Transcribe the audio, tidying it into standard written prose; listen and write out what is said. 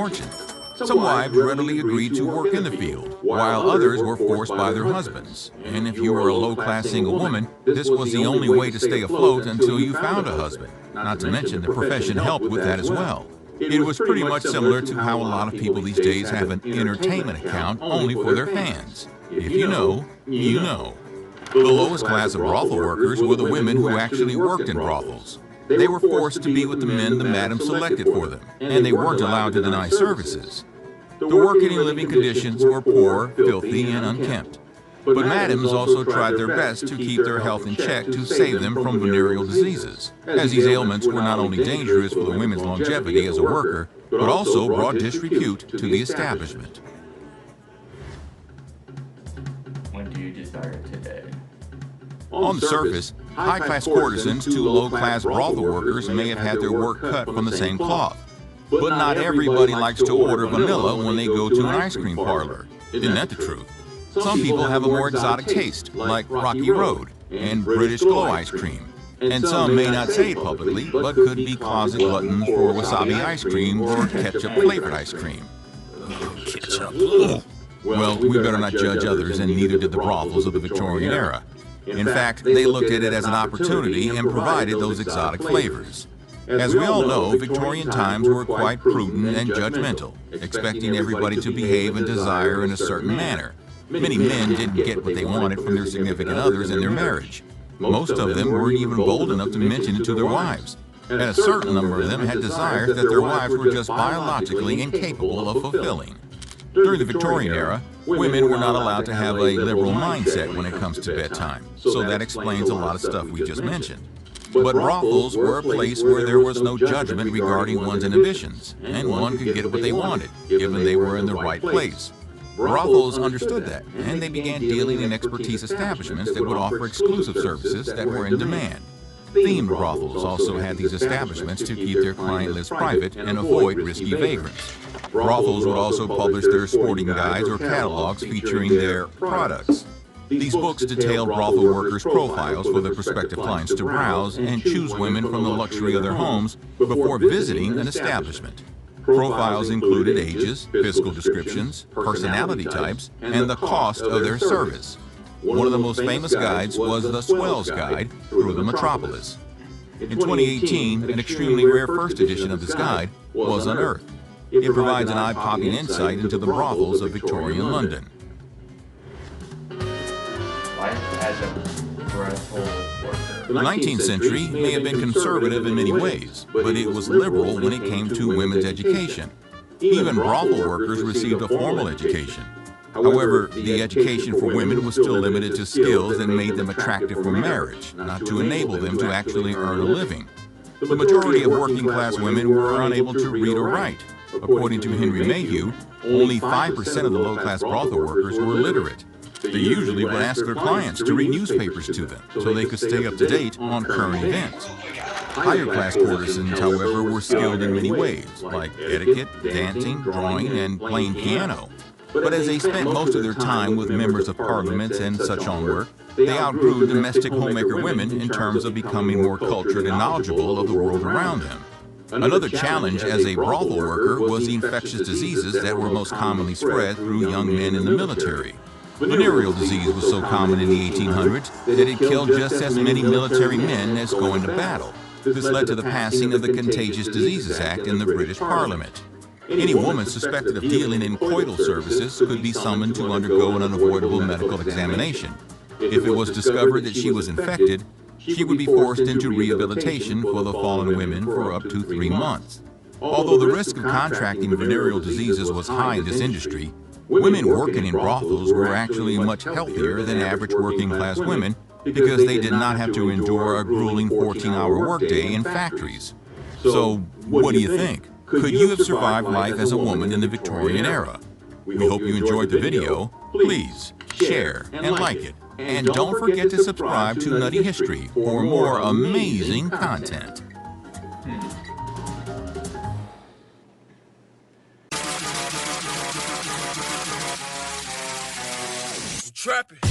fortune. Some wives readily agreed to work in the field, while others were forced by their husbands. And if you were a low-class single woman, this was the only way to stay afloat until you found a husband. Not to mention the profession helped with that as well. It was pretty much similar to how a lot of people these days have an entertainment account only for their fans. If you know, you know. The lowest class of brothel workers were the women who actually worked in brothels. They were forced to be with the men the madam selected for them, and they weren't allowed to deny services. The working and living conditions were poor, filthy, and unkempt. But madams also tried their best to keep their health in check to save them from venereal diseases, as these ailments were not only dangerous for the women's longevity as a worker, but also brought disrepute to the establishment. When do you desire today? On the surface, high-class courtesans to low-class brothel workers may have had their work cut from the same cloth. But not everybody likes to order vanilla when they go to an ice cream parlor. Isn't that the truth? Some people have a more exotic taste, like Rocky Road and British Glow ice cream. And some may not say it publicly, but could be closet gluttons for wasabi ice cream or ketchup-flavored ice cream. Ketchup. Well, we better not judge others, and neither did the brothels of the Victorian era. In fact, they looked at it as an opportunity and provided those exotic flavors. As we all know, Victorian times were quite prudent and judgmental, expecting everybody to behave and desire in a certain manner. Many men didn't get what they wanted from their significant others in their marriage. Most of them weren't even bold enough to mention it to their wives. And a certain number of them had desires that their wives were just biologically incapable of fulfilling. During the Victorian era, women were not allowed to have a liberal mindset when it comes to bedtime, so that explains a lot of stuff we just mentioned. But brothels were a place where there was no judgment regarding one's inhibitions, and one could get what they wanted, given they were in the right place. Brothels understood that, and they began dealing in expertise establishments that would offer exclusive services that were in demand. Themed brothels also had these establishments to keep their client lists private and avoid risky vagrants. Brothels would also publish their sporting guides or catalogs featuring their products. These books detailed brothel workers' profiles for their prospective clients to browse and choose women from the luxury of their homes before visiting an establishment. Profiles included ages, physical descriptions, personality types, and the cost of their service. One of the most famous guides was the Swells Guide through the Metropolis. In 2018, an extremely rare first edition of this guide was unearthed. It provides an eye-popping insight into the brothels of Victorian London. Life as a brothel worker. The 19th century may have been conservative in many ways, but it was liberal when it came to women's education. Even brothel workers received a formal education. However, the education for women was still limited to skills that made them attractive for marriage, not to enable them to actually earn a living. The majority of working-class women were unable to read or write. According to Henry Mayhew, only 5% of the low-class brothel workers were literate. They usually would ask their clients to read newspapers to them so they could stay up to date on current events. Higher-class courtesans, however, were skilled in many ways, like etiquette, dancing, drawing, and playing piano. But as they spent most of their time with members of parliaments and such on work, they outgrew domestic homemaker women in terms of becoming more cultured and knowledgeable of the world around them. Another challenge as a brothel worker was the infectious diseases that were most commonly spread through young men in the military. Venereal disease was so common in the 1800s that it killed just as many military men as going to battle. This led to the passing of the Contagious Diseases Act in the British Parliament. Any woman suspected of dealing in coital services could be summoned to undergo an unavoidable medical examination. If it was discovered that she was infected, she would be forced into rehabilitation for the fallen women for up to 3 months. Although the risk of contracting venereal diseases was high in this industry, women working in brothels were actually much healthier than average working-class women because they did not have to endure a grueling 14-hour workday in factories. So, what do you think? Could you have survived life as a woman in the Victorian era? We hope you enjoyed the video. Please share and like it. And don't forget to subscribe to Nutty History for more amazing content. Trapping.